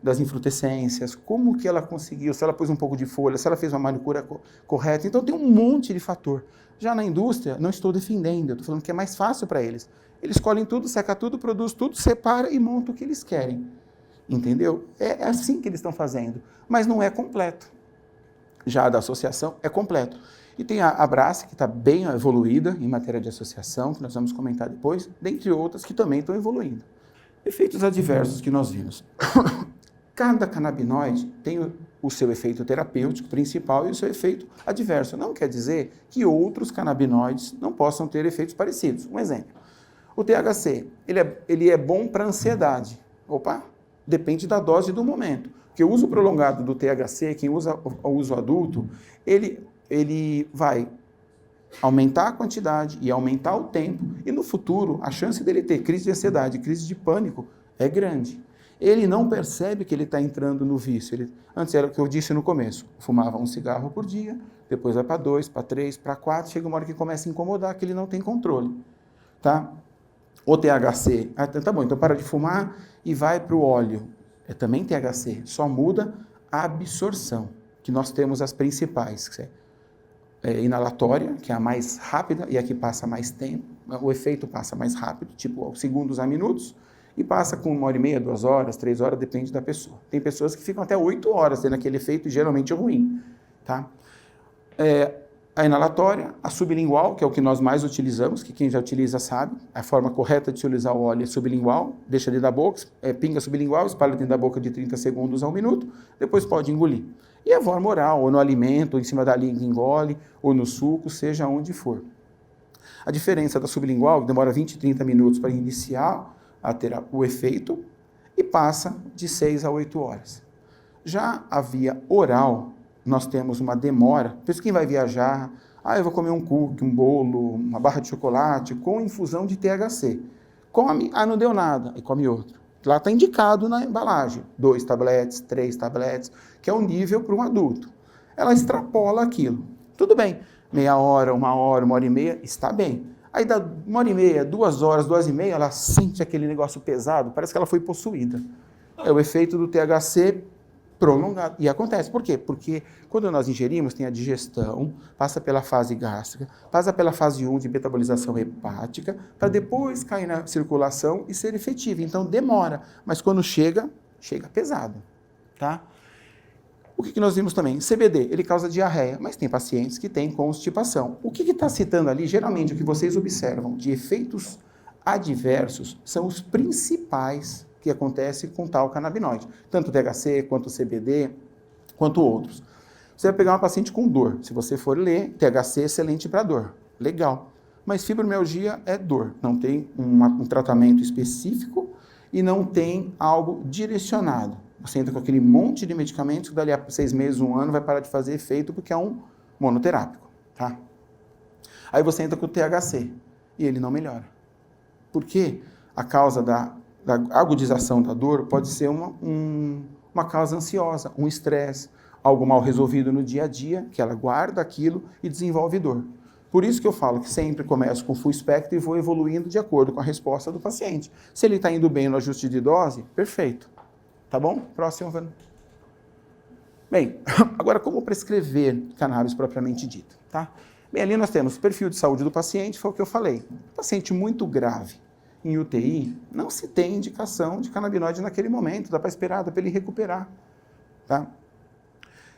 das infrutescências, como que ela conseguiu, se ela pôs um pouco de folha, se ela fez uma manicura correta. Então tem um monte de fator. Já na indústria, não estou defendendo, eu estou falando que é mais fácil para eles. Eles colhem tudo, seca tudo, produz tudo, separa e monta o que eles querem. Entendeu? É assim que eles estão fazendo, mas não é completo. Já a da associação é completo. E tem a Abrace, que está bem evoluída em matéria de associação, que nós vamos comentar depois, dentre outras que também estão evoluindo. Efeitos adversos que nós vimos. Cada canabinoide tem o seu efeito terapêutico principal e o seu efeito adverso. Não quer dizer que canabinoides não possam ter efeitos parecidos. Um exemplo. O THC, ele é bom para ansiedade. Opa, depende da dose do momento. Porque o uso prolongado do THC, quem usa o uso adulto, ele vai aumentar a quantidade e aumentar o tempo, e no futuro a chance dele ter crise de ansiedade, crise de pânico é grande. Ele não percebe que ele está entrando no vício. Antes era o que eu disse no começo, fumava um cigarro por dia, depois vai para 2, para 3, para 4, chega uma hora que começa a incomodar, que ele não tem controle. Tá? O THC, tá bom, então para de fumar e vai para o óleo. É também THC, só muda a absorção, que nós temos as principais, que é inalatória, que é a mais rápida e a que passa mais tempo, o efeito passa mais rápido, tipo segundos a minutos, e passa com 1h30, 2 horas, 3 horas, depende da pessoa. Tem pessoas que ficam até 8 horas tendo aquele efeito, geralmente ruim. Tá? A inalatória, a sublingual, que é o que nós mais utilizamos, que quem já utiliza sabe, a forma correta de utilizar o óleo é sublingual, deixa dentro da boca, pinga sublingual, espalha dentro da boca de 30 segundos a 1 minuto, depois pode engolir. E a forma oral, ou no alimento, ou em cima da língua engole, ou no suco, seja onde for. A diferença da sublingual, que demora 20, 30 minutos para iniciar a ter o efeito, e passa de 6 a 8 horas. Já a via oral, nós temos uma demora. Por isso quem vai viajar, eu vou comer um cookie, um bolo, uma barra de chocolate com infusão de THC. Come, não deu nada, e come outro. Lá está indicado na embalagem, 2 tabletes, 3 tabletes, que é o nível para um adulto. Ela extrapola aquilo. Tudo bem, meia hora, 1h30, está bem. Aí dá 1h30, 2 horas, 2h30, ela sente aquele negócio pesado, parece que ela foi possuída. É o efeito do THC prolongado. E acontece. Por quê? Porque quando nós ingerimos, tem a digestão, passa pela fase gástrica, passa pela fase 1 de metabolização hepática, para depois cair na circulação e ser efetivo. Então demora, mas quando chega pesado. Tá? O que nós vimos também? CBD, ele causa diarreia, mas tem pacientes que têm constipação. O que está citando ali, geralmente, o que vocês observam de efeitos adversos são os principais que acontece com tal canabinoide, tanto o THC, quanto o CBD, quanto outros. Você vai pegar uma paciente com dor, se você for ler, THC é excelente para dor, legal. Mas fibromialgia é dor, não tem um tratamento específico e não tem algo direcionado. Você entra com aquele monte de medicamentos que dali a 6 meses, 1 ano vai parar de fazer efeito porque é um monoterápico, tá? Aí você entra com o THC e ele não melhora. Por quê? A causa da agudização da dor pode ser uma causa ansiosa, um estresse, algo mal resolvido no dia a dia, que ela guarda aquilo e desenvolve dor. Por isso que eu falo que sempre começo com full spectrum e vou evoluindo de acordo com a resposta do paciente. Se ele está indo bem no ajuste de dose, perfeito. Tá bom? Próximo, Vânia. Bem, agora como prescrever cannabis propriamente dito, tá? Bem, ali nós temos o perfil de saúde do paciente, foi o que eu falei. Paciente muito grave em UTI, não se tem indicação de canabinoide naquele momento, dá para esperar, dá para ele recuperar, tá?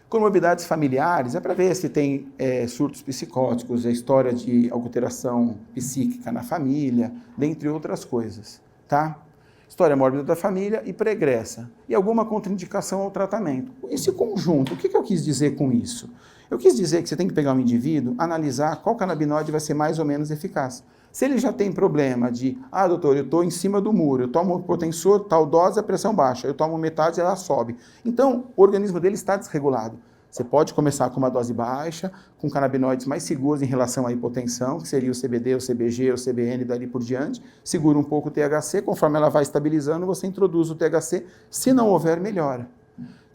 Comorbidades familiares, é para ver se tem surtos psicóticos, a história de alteração psíquica na família, dentre outras coisas, tá? História mórbida da família e pregressa. E alguma contraindicação ao tratamento. Esse conjunto, o que eu quis dizer com isso? Eu quis dizer que você tem que pegar um indivíduo, analisar qual canabinoide vai ser mais ou menos eficaz. Se ele já tem problema de, doutor, eu estou em cima do muro, eu tomo hipotensor, tal dose, a pressão baixa, eu tomo metade, ela sobe. Então, o organismo dele está desregulado. Você pode começar com uma dose baixa, com canabinoides mais seguros em relação à hipotensão, que seria o CBD, o CBG, o CBN, dali por diante. Segura um pouco o THC, conforme ela vai estabilizando, você introduz o THC. Se não houver, melhora.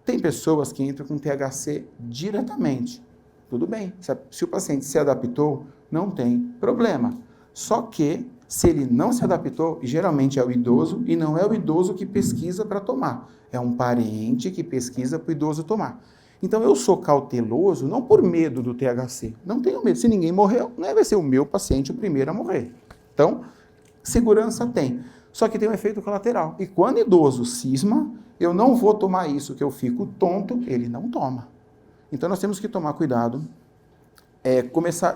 Tem pessoas que entram com THC diretamente. Tudo bem, se o paciente se adaptou, não tem problema. Só que, se ele não se adaptou, geralmente é o idoso, e não é o idoso que pesquisa para tomar. É um parente que pesquisa para o idoso tomar. Então, eu sou cauteloso, não por medo do THC. Não tenho medo. Se ninguém morreu, não vai ser o meu paciente o primeiro a morrer. Então, segurança tem. Só que tem um efeito colateral. E quando idoso cisma, eu não vou tomar isso, que eu fico tonto, ele não toma. Então, nós temos que tomar cuidado.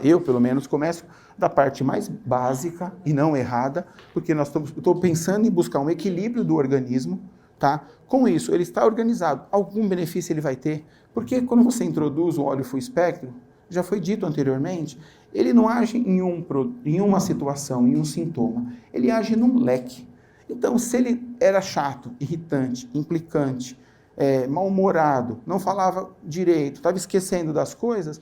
Eu, pelo menos, começo da parte mais básica e não errada, porque estou pensando em buscar um equilíbrio do organismo, tá? Com isso, ele está organizado. Algum benefício ele vai ter? Porque quando você introduz o óleo full spectrum, já foi dito anteriormente, ele não age em uma situação, em um sintoma. Ele age num leque. Então, se ele era chato, irritante, implicante, mal-humorado, não falava direito, estava esquecendo das coisas,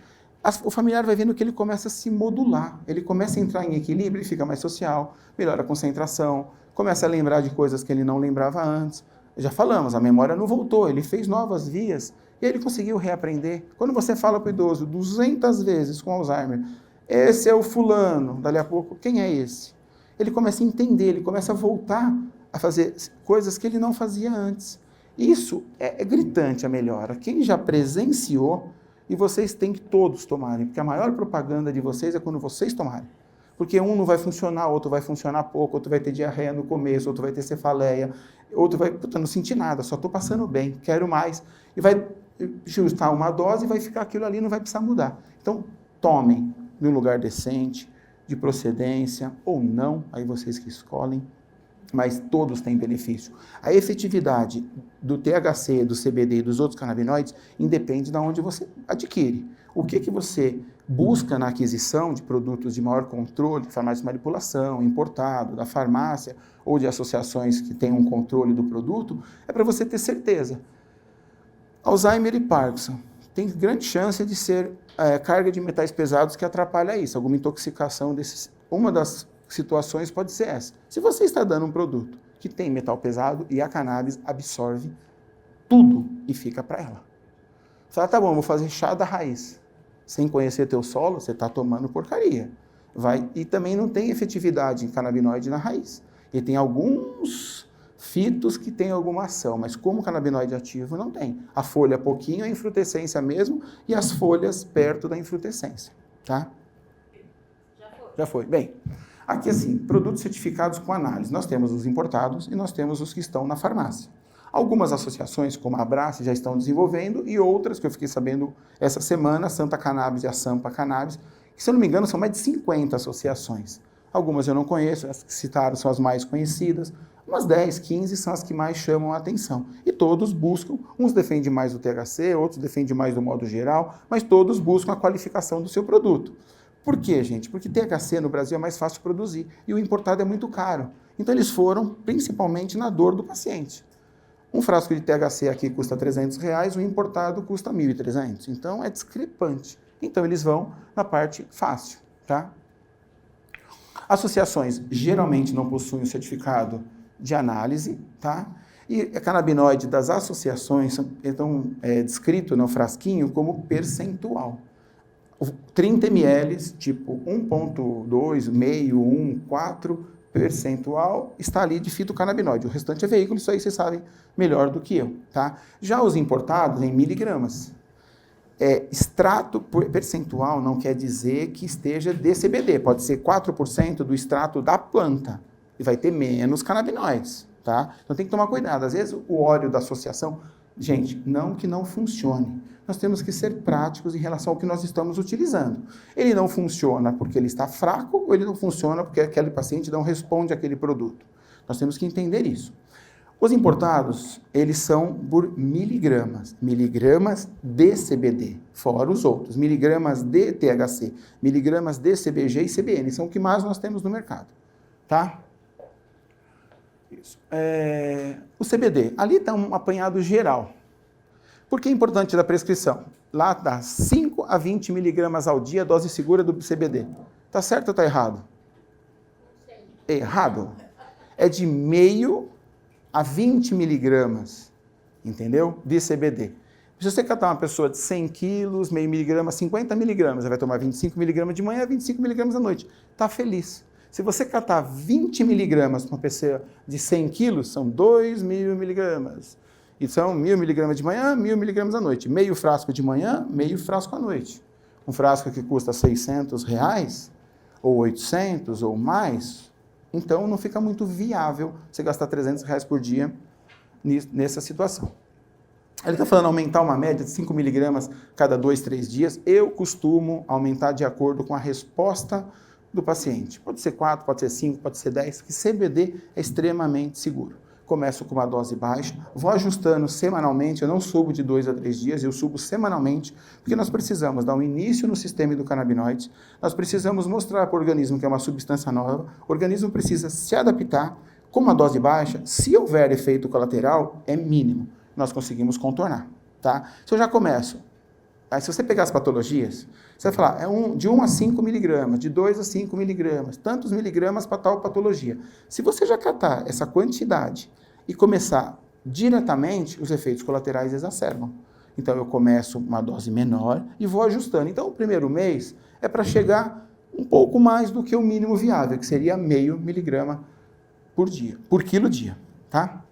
o familiar vai vendo que ele começa a se modular, ele começa a entrar em equilíbrio, ele fica mais social, melhora a concentração, começa a lembrar de coisas que ele não lembrava antes. Já falamos, a memória não voltou, ele fez novas vias e ele conseguiu reaprender. Quando você fala para o idoso 200 vezes com Alzheimer, esse é o fulano, dali a pouco, quem é esse? Ele começa a entender, ele começa a voltar a fazer coisas que ele não fazia antes. Isso é gritante a melhora. Quem já presenciou, e vocês têm que todos tomarem, porque a maior propaganda de vocês é quando vocês tomarem. Porque um não vai funcionar, outro vai funcionar pouco, outro vai ter diarreia no começo, outro vai ter cefaleia, outro vai, não senti nada, só estou passando bem, quero mais. E vai ajustar uma dose e vai ficar aquilo ali, não vai precisar mudar. Então, tomem num lugar decente, de procedência ou não, aí vocês que escolhem, mas todos têm benefício. A efetividade do THC, do CBD e dos outros canabinoides independe de onde você adquire. O que você busca na aquisição de produtos de maior controle, farmácia de manipulação, importado, da farmácia ou de associações que tenham um controle do produto, é para você ter certeza. Alzheimer e Parkinson tem grande chance de ser carga de metais pesados que atrapalha isso, alguma intoxicação desses. Uma das situações pode ser essa. Se você está dando um produto que tem metal pesado e a cannabis absorve tudo e fica para ela. Você fala, tá bom, vou fazer chá da raiz. Sem conhecer teu solo, você está tomando porcaria. E também não tem efetividade em canabinoide na raiz. E tem alguns fitos que têm alguma ação, mas como canabinoide ativo não tem. A folha pouquinho, a infrutescência mesmo, e as folhas perto da infrutescência. Tá? Já foi. Bem, aqui assim, produtos certificados com análise. Nós temos os importados e nós temos os que estão na farmácia. Algumas associações, como a Abrace, já estão desenvolvendo e outras que eu fiquei sabendo essa semana, a Santa Cannabis e a Sampa Cannabis, que se eu não me engano são mais de 50 associações. Algumas eu não conheço, as que citaram são as mais conhecidas, umas 10, 15 são as que mais chamam a atenção. E todos buscam, uns defendem mais o THC, outros defendem mais do modo geral, mas todos buscam a qualificação do seu produto. Por quê, gente? Porque THC no Brasil é mais fácil de produzir e o importado é muito caro. Então eles foram principalmente na dor do paciente. Um frasco de THC aqui custa R$300, o importado custa R$1.300. Então é discrepante. Então eles vão na parte fácil, tá? Associações geralmente não possuem o certificado de análise, tá? E a canabinoide das associações estão descrito no frasquinho como percentual. 30 ml, tipo 1,2, meio, 1, 4 percentual, está ali de fitocannabinoide. O restante é veículo, isso aí vocês sabem melhor do que eu, tá? Já os importados em miligramas. Extrato percentual não quer dizer que esteja de CBD, pode ser 4% do extrato da planta e vai ter menos canabinoides, tá? Então tem que tomar cuidado. Às vezes o óleo da associação, gente, não que não funcione. Nós temos que ser práticos em relação ao que nós estamos utilizando. Ele não funciona porque ele está fraco ou ele não funciona porque aquele paciente não responde àquele produto. Nós temos que entender isso. Os importados, eles são por miligramas de CBD, fora os outros, miligramas de THC, miligramas de CBG e CBN, são o que mais nós temos no mercado, tá? Isso. O CBD, ali está um apanhado geral. Por que é importante da prescrição? Lá dá 5 a 20 miligramas ao dia, dose segura do CBD. Tá certo ou tá errado? Errado. É de meio a 20 miligramas, entendeu? De CBD. Se você catar uma pessoa de 100 quilos, meio miligrama, 50 miligramas, você vai tomar 25 miligramas de manhã, 25 miligramas à noite. Tá feliz. Se você catar 20 miligramas para uma pessoa de 100 quilos, são 2.000 miligramas. E são 1.000 miligramas de manhã, 1.000 miligramas à noite. Meio frasco de manhã, meio frasco à noite. Um frasco que custa R$600, ou 800, ou mais, então não fica muito viável você gastar R$300 por dia nessa situação. Ele está falando aumentar uma média de 5 miligramas cada 2, 3 dias. Eu costumo aumentar de acordo com a resposta do paciente. Pode ser 4, pode ser 5, pode ser 10, que CBD é extremamente seguro. Começo com uma dose baixa, vou ajustando semanalmente, eu não subo de 2 a 3 dias, eu subo semanalmente, porque nós precisamos dar um início no sistema endocannabinoides, nós precisamos mostrar para o organismo que é uma substância nova, o organismo precisa se adaptar, com uma dose baixa, se houver efeito colateral, é mínimo, nós conseguimos contornar, tá? Se eu já começo, aí se você pegar as patologias, você vai falar, de 1 a 5 miligramas, de 2 a 5 miligramas, tantos miligramas para tal patologia. Se você já catar essa quantidade e começar diretamente, os efeitos colaterais exacerbam. Então eu começo uma dose menor e vou ajustando. Então o primeiro mês é para chegar um pouco mais do que o mínimo viável, que seria meio miligrama por dia, por quilo dia, tá?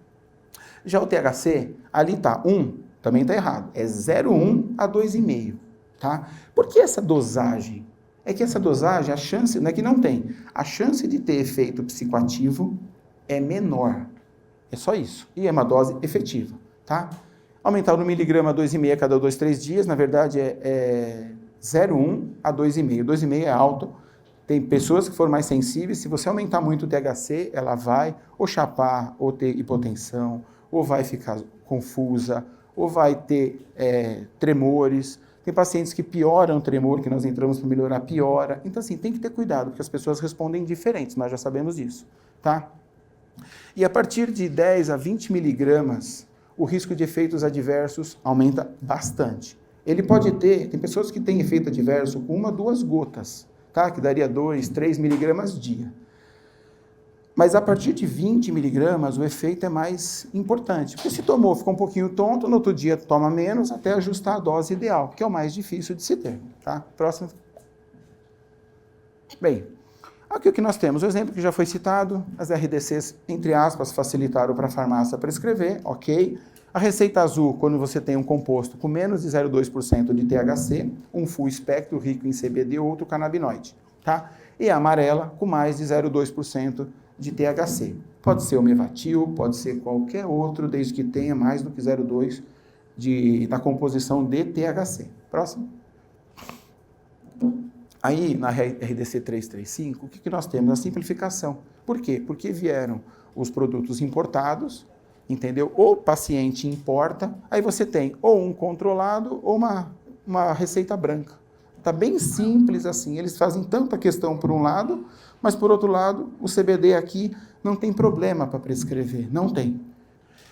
Já o THC, ali está 1, também está errado, é 0,1 a 2,5, tá? Por que essa dosagem? É que essa dosagem, a chance, não é que não tem, a chance de ter efeito psicoativo é menor. É só isso. E é uma dose efetiva, tá? Aumentar no miligrama a 2,5 a cada 2, 3 dias, na verdade é 0,1 a 2,5. 2,5 é alto. Tem pessoas que foram mais sensíveis. Se você aumentar muito o THC, ela vai ou chapar, ou ter hipotensão, ou vai ficar confusa, ou vai ter tremores. Tem pacientes que pioram o tremor, que nós entramos para melhorar, piora. Então, assim, tem que ter cuidado, porque as pessoas respondem diferentes, nós já sabemos disso, tá? E a partir de 10 a 20 miligramas, o risco de efeitos adversos aumenta bastante. Ele pode ter, tem pessoas que têm efeito adverso com 1, 2 gotas, tá? Que daria 2, 3 miligramas dia. Mas a partir de 20 miligramas, o efeito é mais importante. Porque se tomou, ficou um pouquinho tonto, no outro dia toma menos, até ajustar a dose ideal, que é o mais difícil de se ter, tá? Próximo. Bem, aqui o que nós temos, o exemplo que já foi citado, as RDCs, entre aspas, facilitaram para a farmácia prescrever, ok. A receita azul, quando você tem um composto com menos de 0,2% de THC, um full espectro rico em CBD ou outro canabinoide, tá? E a amarela, com mais de 0,2% de THC. Pode ser o Mevatil, pode ser qualquer outro, desde que tenha mais do que 0,2% da composição de THC. Próximo. Aí, na RDC 335, o que nós temos? A simplificação. Por quê? Porque vieram os produtos importados, entendeu? Ou o paciente importa, aí você tem ou um controlado ou uma receita branca. Tá bem simples assim. Eles fazem tanta questão por um lado, mas por outro lado, o CBD aqui não tem problema para prescrever, não tem.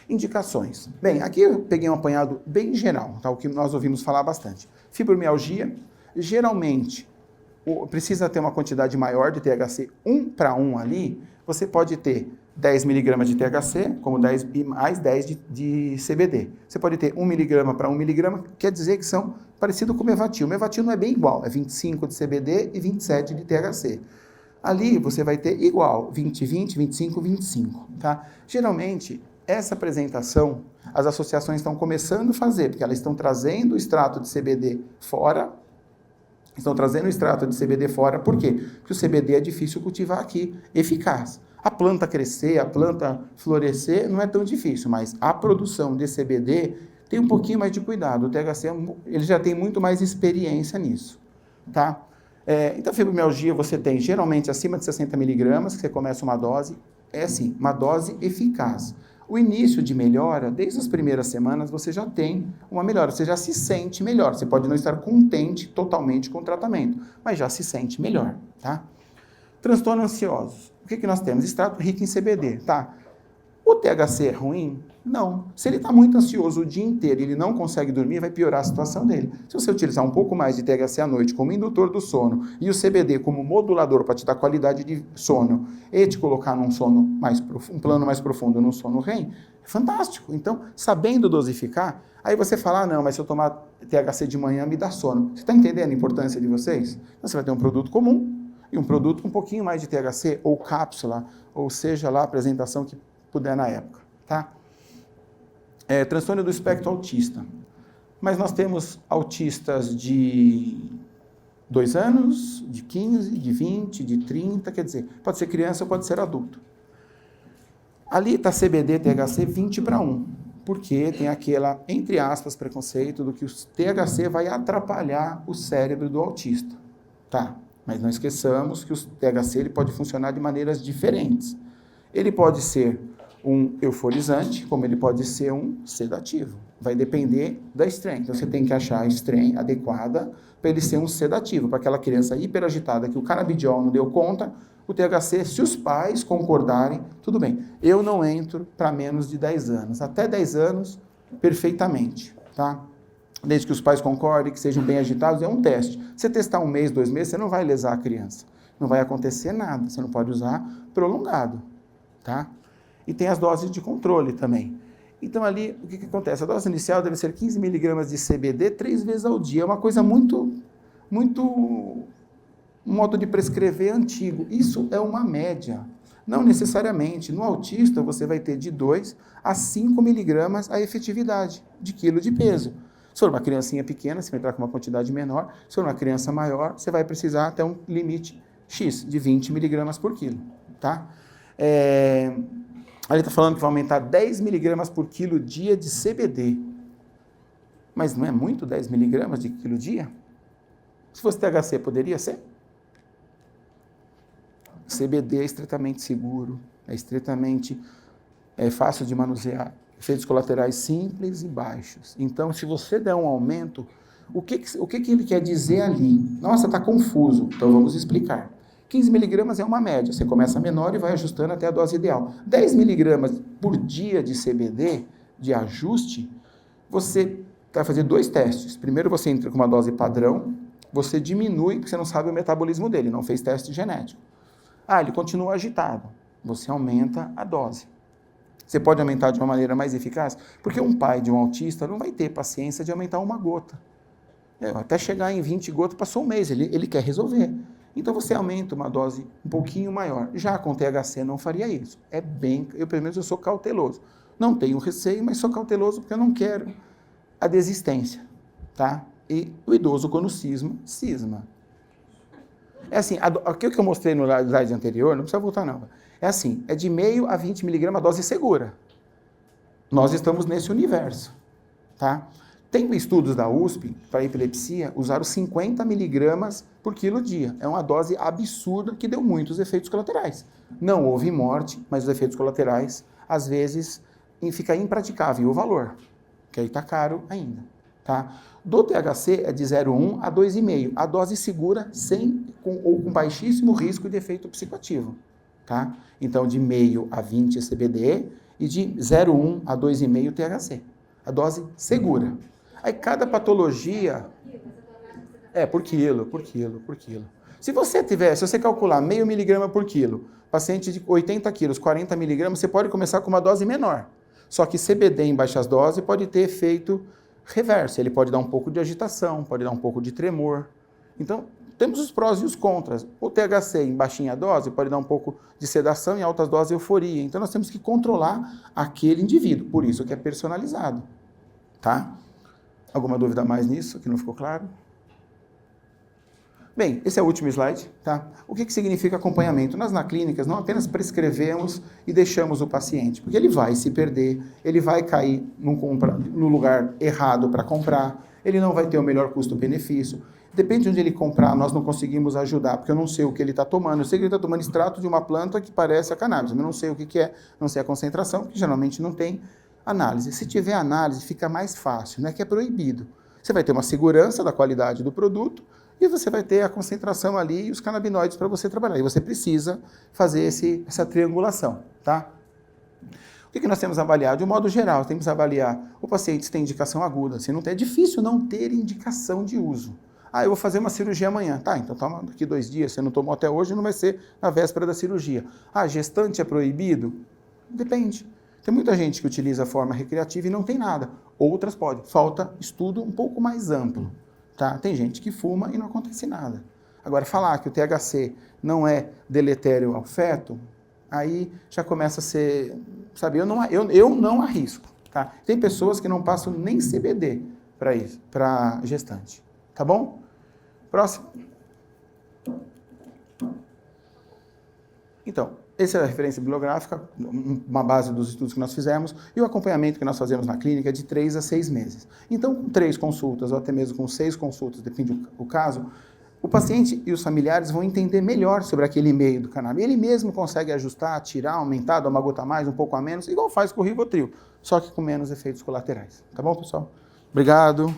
Indicações. Bem, aqui eu peguei um apanhado bem geral, tá? O que nós ouvimos falar bastante. Fibromialgia, geralmente, precisa ter uma quantidade maior de THC 1 para 1 ali, você pode ter 10 mg de THC, como 10 e mais 10 de CBD. Você pode ter 1 mg para 1 mg, quer dizer que são parecidos com o Mevatil. O Mevatil não é bem igual, é 25 de CBD e 27 de THC. Ali você vai ter igual, 20, 20, 25, 25, tá? Geralmente, essa apresentação, as associações estão começando a fazer, porque elas estão trazendo o extrato de CBD fora. Estão trazendo o extrato de CBD fora, por quê? Porque o CBD é difícil cultivar aqui, eficaz. A planta crescer, a planta florescer, não é tão difícil, mas a produção de CBD tem um pouquinho mais de cuidado. O THC, ele já tem muito mais experiência nisso, tá? Então, fibromialgia você tem geralmente acima de 60 miligramas, que você começa uma dose, é assim, uma dose eficaz. O início de melhora, desde as primeiras semanas, você já tem uma melhora, você já se sente melhor. Você pode não estar contente totalmente com o tratamento, mas já se sente melhor, tá? Transtorno ansiosos. O que nós temos? Extrato rico em CBD, tá? O THC é ruim? Não. Se ele está muito ansioso o dia inteiro e ele não consegue dormir, vai piorar a situação dele. Se você utilizar um pouco mais de THC à noite como indutor do sono e o CBD como modulador para te dar qualidade de sono e te colocar num sono mais profundo, um plano mais profundo no sono REM, é fantástico. Então, sabendo dosificar, aí você fala, ah, não, mas se eu tomar THC de manhã me dá sono. Você está entendendo a importância de vocês? Então, você vai ter um produto comum e um produto com um pouquinho mais de THC ou cápsula, ou seja lá a apresentação que puder na época, tá? Transtorno do espectro autista. Mas nós temos autistas de 2 anos, de 15, de 20, de 30, quer dizer, pode ser criança ou pode ser adulto. Ali está CBD, THC 20 para 1, porque tem aquela, entre aspas, preconceito do que o THC vai atrapalhar o cérebro do autista, tá? Mas não esqueçamos que o THC ele pode funcionar de maneiras diferentes. Ele pode ser um euforizante, como ele pode ser um sedativo. Vai depender da strain. Então, você tem que achar a strain adequada para ele ser um sedativo. Para aquela criança hiperagitada que o canabidiol não deu conta, o THC, se os pais concordarem, tudo bem. Eu não entro para menos de 10 anos. Até 10 anos, perfeitamente, tá? Desde que os pais concordem, que sejam bem agitados, é um teste. Você testar 1 mês, 2 meses, você não vai lesar a criança. Não vai acontecer nada. Você não pode usar prolongado, tá? E tem as doses de controle também. Então ali, o que acontece? A dose inicial deve ser 15 miligramas de CBD 3 vezes ao dia. É uma coisa muito um modo de prescrever antigo. Isso é uma média. Não necessariamente. No autista, você vai ter de 2 a 5 miligramas a efetividade de quilo de peso. Se for uma criancinha pequena, você vai entrar com uma quantidade menor. Se for uma criança maior, você vai precisar até um limite X, de 20 miligramas por quilo, tá? Ali está falando que vai aumentar 10 miligramas por quilo dia de CBD. Mas não é muito 10 miligramas de quilo dia? Se fosse THC, poderia ser? CBD é estritamente seguro, é estritamente fácil de manusear, efeitos colaterais simples e baixos. Então, se você der um aumento, o que ele quer dizer ali? Nossa, está confuso. Então, vamos explicar. 15 miligramas é uma média, você começa menor e vai ajustando até a dose ideal. 10 miligramas por dia de CBD, de ajuste, você vai fazer 2 testes. Primeiro você entra com uma dose padrão, você diminui, porque você não sabe o metabolismo dele, não fez teste genético. Ah, ele continua agitado, você aumenta a dose. Você pode aumentar de uma maneira mais eficaz, porque um pai de um autista não vai ter paciência de aumentar 1 gota. Até chegar em 20 gotas passou 1 mês, ele quer resolver. Então você aumenta uma dose um pouquinho maior. Já com THC não faria isso. Eu pelo menos eu sou cauteloso. Não tenho receio, mas sou cauteloso porque eu não quero a desistência, tá? E o idoso quando cisma. É assim, aquilo que eu mostrei no slide anterior, não precisa voltar não. É assim, é de meio a 20 miligramas a dose segura. Nós estamos nesse universo, tá? Tem estudos da USP, para epilepsia, usaram 50 miligramas por quilo dia. É uma dose absurda que deu muitos efeitos colaterais. Não houve morte, mas os efeitos colaterais, às vezes, fica impraticável o valor, que aí está caro ainda, tá? Do THC é de 0,1 a 2,5, a dose segura ou com baixíssimo risco de efeito psicoativo, tá? Então, de meio a 20 CBD e de 0,1 a 2,5 THC, a dose segura. Aí cada patologia... por quilo. Se você calcular meio miligrama por quilo, paciente de 80 quilos, 40 miligramas, você pode começar com uma dose menor. Só que CBD em baixas doses pode ter efeito reverso. Ele pode dar um pouco de agitação, pode dar um pouco de tremor. Então, temos os prós e os contras. O THC em baixinha dose pode dar um pouco de sedação, em altas doses euforia. Então, nós temos que controlar aquele indivíduo. Por isso que é personalizado. Tá? Alguma dúvida mais nisso que não ficou claro? Bem, esse é o último slide, tá? O que significa acompanhamento? Nós, na clínicas, não apenas prescrevemos e deixamos o paciente, porque ele vai se perder, ele vai cair no lugar errado para comprar, ele não vai ter o melhor custo-benefício. Depende de onde ele comprar, nós não conseguimos ajudar, porque eu não sei o que ele está tomando. Eu sei que ele está tomando extrato de uma planta que parece a cannabis, mas eu não sei o que é, não sei a concentração, que geralmente não tem análise. Se tiver análise, fica mais fácil, não é que é proibido. Você vai ter uma segurança da qualidade do produto, e você vai ter a concentração ali e os canabinoides para você trabalhar. E você precisa fazer essa triangulação, tá? O que nós temos a avaliar? De um modo geral, temos a avaliar o paciente se tem indicação aguda. Se não tem, é difícil não ter indicação de uso. Eu vou fazer uma cirurgia amanhã. Tá, então toma daqui 2 dias. Você não tomou até hoje, não vai ser na véspera da cirurgia. Gestante é proibido? Depende. Tem muita gente que utiliza a forma recreativa e não tem nada. Outras podem. Falta estudo um pouco mais amplo. Tá? Tem gente que fuma e não acontece nada. Agora, falar que o THC não é deletério ao feto, aí já começa a ser... Sabe, eu não arrisco. Tá? Tem pessoas que não passam nem CBD para isso, para gestante. Tá bom? Próximo. Então, essa é a referência bibliográfica, uma base dos estudos que nós fizemos, e o acompanhamento que nós fazemos na clínica é de 3 a 6 meses. Então, com 3 consultas, ou até mesmo com 6 consultas, depende do caso, o paciente e os familiares vão entender melhor sobre aquele meio do cannabis. Ele mesmo consegue ajustar, tirar, aumentar, dar uma gota a mais, um pouco a menos, igual faz com o Rivotril, só que com menos efeitos colaterais. Tá bom, pessoal? Obrigado.